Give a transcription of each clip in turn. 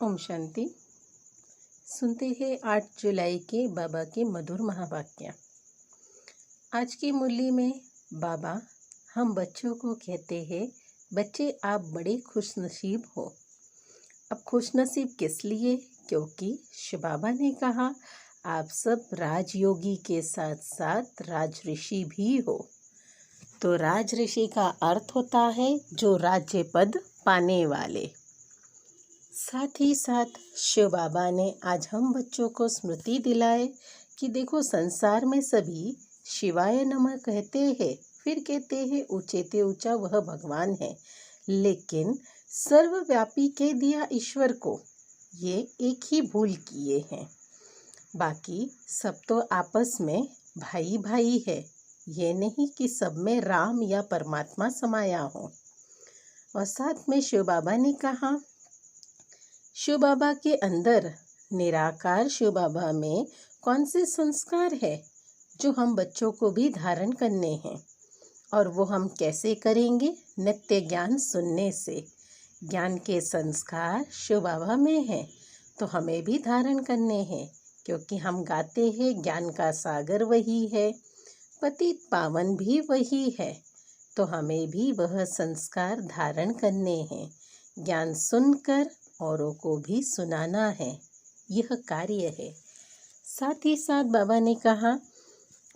ओम शांति। सुनते हैं 8 जुलाई के बाबा के मधुर महावाक्य। आज की मुरली में बाबा हम बच्चों को कहते हैं, बच्चे आप बड़े खुशनसीब हो। अब खुशनसीब किस लिए? क्योंकि शिव बाबा ने कहा आप सब राजयोगी के साथ साथ राज ऋषि भी हो। तो राज ऋषि का अर्थ होता है जो राज्य पद पाने वाले। साथ ही साथ शिव बाबा ने आज हम बच्चों को स्मृति दिलाए कि देखो संसार में सभी शिवाय नमः कहते हैं, फिर कहते हैं ऊंचे ते ऊंचा वह भगवान है, लेकिन सर्वव्यापी कह दिया ईश्वर को। ये एक ही भूल किए हैं। बाकी सब तो आपस में भाई भाई है, ये नहीं कि सब में राम या परमात्मा समाया हो। और साथ में शिव बाबा ने कहा शिव बाबा के अंदर निराकार शिव बाबा में कौन से संस्कार है जो हम बच्चों को भी धारण करने हैं। और वो हम कैसे करेंगे? नित्य ज्ञान सुनने से। ज्ञान के संस्कार शिव बाबा में हैं तो हमें भी धारण करने हैं, क्योंकि हम गाते हैं ज्ञान का सागर वही है, पतित पावन भी वही है। तो हमें भी वह संस्कार धारण करने हैं। ज्ञान सुनकर औरों को भी सुनाना है, यह कार्य है। साथ ही साथ बाबा ने कहा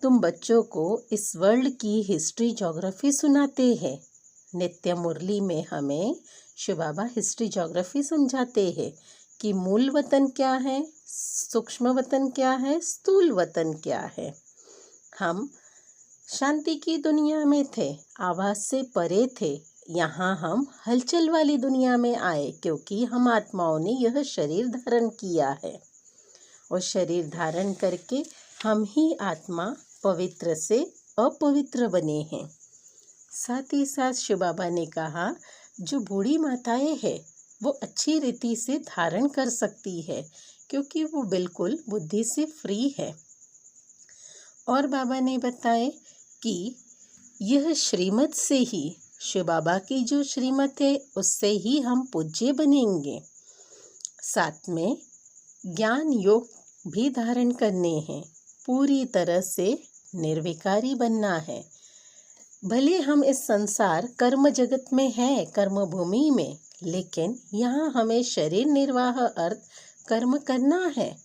तुम बच्चों को इस वर्ल्ड की हिस्ट्री ज्योग्राफी सुनाते हैं। नित्य मुरली में हमें शिव बाबा हिस्ट्री ज्योग्राफी समझाते हैं कि मूल वतन क्या है, सूक्ष्म वतन क्या है, स्थूल वतन क्या है। हम शांति की दुनिया में थे, आवाज से परे थे। यहाँ हम हलचल वाली दुनिया में आए, क्योंकि हम आत्माओं ने यह शरीर धारण किया है। और शरीर धारण करके हम ही आत्मा पवित्र से अपवित्र बने हैं। साथ ही साथ शिव बाबा ने कहा जो बूढ़ी माताएं हैं वो अच्छी रीति से धारण कर सकती है, क्योंकि वो बिल्कुल बुद्धि से फ्री है। और बाबा ने बताए कि यह श्रीमत से ही, शिव बाबा की जो श्रीमत है उससे ही हम पूज्य बनेंगे। साथ में ज्ञान योग भी धारण करने हैं, पूरी तरह से निर्विकारी बनना है। भले हम इस संसार कर्म जगत में हैं, कर्म भूमि में, लेकिन यहाँ हमें शरीर निर्वाह अर्थ कर्म करना है।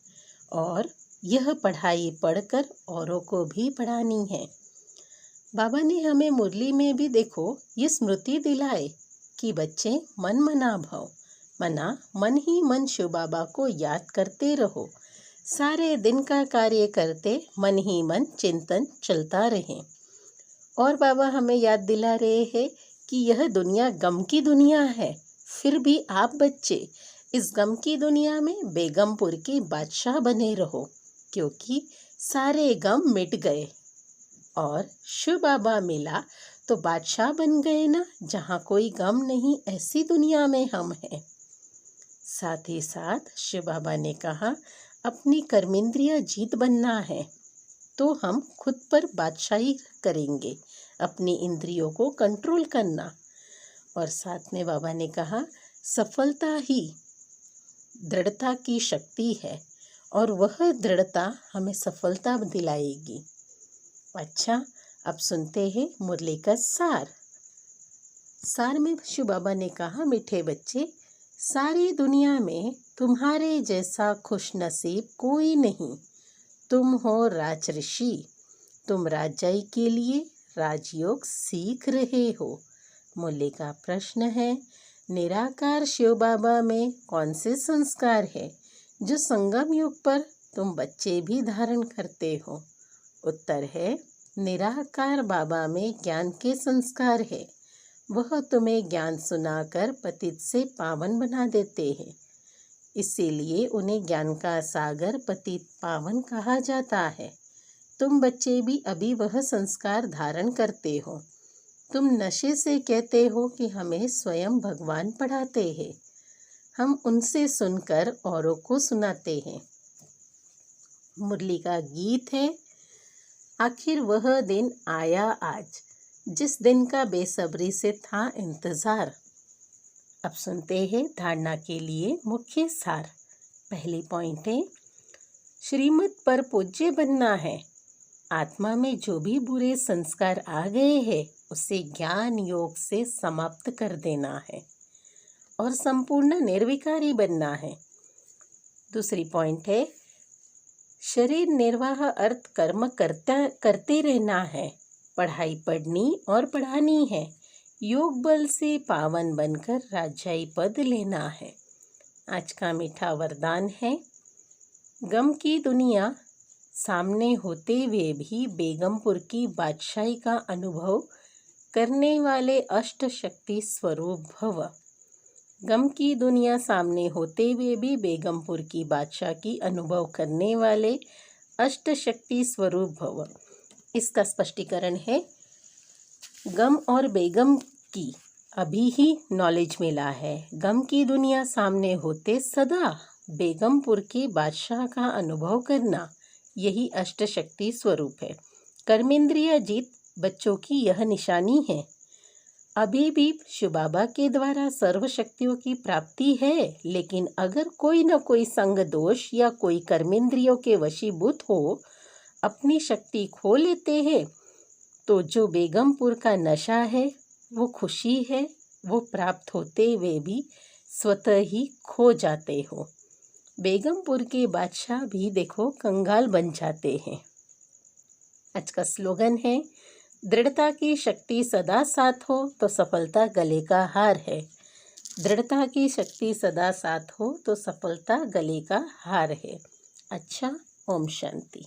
और यह पढ़ाई पढ़कर औरों को भी पढ़ानी है। बाबा ने हमें मुरली में भी देखो ये स्मृति दिलाए कि बच्चे मन मना भव, मना मन ही मन शिव बाबा को याद करते रहो। सारे दिन का कार्य करते मन ही मन चिंतन चलता रहे। और बाबा हमें याद दिला रहे हैं कि यह दुनिया गम की दुनिया है, फिर भी आप बच्चे इस गम की दुनिया में बेगमपुर के बादशाह बने रहो, क्योंकि सारे गम मिट गए और शिव बाबा मिला तो बादशाह बन गए ना। जहाँ कोई गम नहीं, ऐसी दुनिया में हम हैं। साथ ही साथ शिव बाबा ने कहा अपनी कर्मेंद्रिय जीत बनना है, तो हम खुद पर बादशाही करेंगे, अपनी इंद्रियों को कंट्रोल करना। और साथ में बाबा ने कहा सफलता ही दृढ़ता की शक्ति है, और वह दृढ़ता हमें सफलता दिलाएगी। अच्छा, अब सुनते हैं मुरली का सार। सार में शिव बाबा ने कहा मीठे बच्चे, सारी दुनिया में तुम्हारे जैसा खुशनसीब कोई नहीं। तुम हो राज ऋषि, तुम राजाई के लिए राजयोग सीख रहे हो। मुरली का प्रश्न है निराकार शिव बाबा में कौन से संस्कार है जो संगम युग पर तुम बच्चे भी धारण करते हो? उत्तर है निराकार बाबा में ज्ञान के संस्कार है। वह तुम्हें ज्ञान सुनाकर पतित से पावन बना देते हैं, इसीलिए उन्हें ज्ञान का सागर पतित पावन कहा जाता है। तुम बच्चे भी अभी वह संस्कार धारण करते हो। तुम नशे से कहते हो कि हमें स्वयं भगवान पढ़ाते हैं, हम उनसे सुनकर औरों को सुनाते हैं। मुरली का गीत है आखिर वह दिन आया आज, जिस दिन का बेसब्री से था इंतजार। अब सुनते हैं धारणा के लिए मुख्य सार। पहली पॉइंट है, श्रीमत पर पूज्य बनना है। आत्मा में जो भी बुरे संस्कार आ गए हैं उसे ज्ञान योग से समाप्त कर देना है और संपूर्ण निर्विकारी बनना है। दूसरी पॉइंट है, शरीर निर्वाह अर्थ कर्म करते रहना है। पढ़ाई पढ़नी और पढ़ानी है। योग बल से पावन बनकर राजाई पद लेना है। आज का मीठा वरदान है, गम की दुनिया सामने होते हुए भी बेगमपुर की बादशाही का अनुभव करने वाले अष्ट शक्ति स्वरूप भव। गम की दुनिया सामने होते हुए भी बेगमपुर की बादशाह की अनुभव करने वाले अष्ट शक्ति स्वरूप भव। इसका स्पष्टीकरण है, गम और बेगम की अभी ही नॉलेज मिला है। गम की दुनिया सामने होते सदा बेगमपुर के बादशाह का अनुभव करना, यही अष्ट शक्ति स्वरूप है। कर्मेंद्रिय जीत बच्चों की यह निशानी है। अभी भी शिव बाबा के द्वारा सर्व शक्तियों की प्राप्ति है, लेकिन अगर कोई न कोई संग दोष या कोई कर्मेंद्रियों के वशीभूत हो अपनी शक्ति खो लेते हैं, तो जो बेगमपुर का नशा है, वो खुशी है, वो प्राप्त होते हुए भी स्वतः ही खो जाते हो। बेगमपुर के बादशाह भी देखो कंगाल बन जाते हैं। आज का स्लोगन है, दृढ़ता की शक्ति सदा साथ हो तो सफलता गले का हार है। दृढ़ता की शक्ति सदा साथ हो तो सफलता गले का हार है। अच्छा, ओम शांति।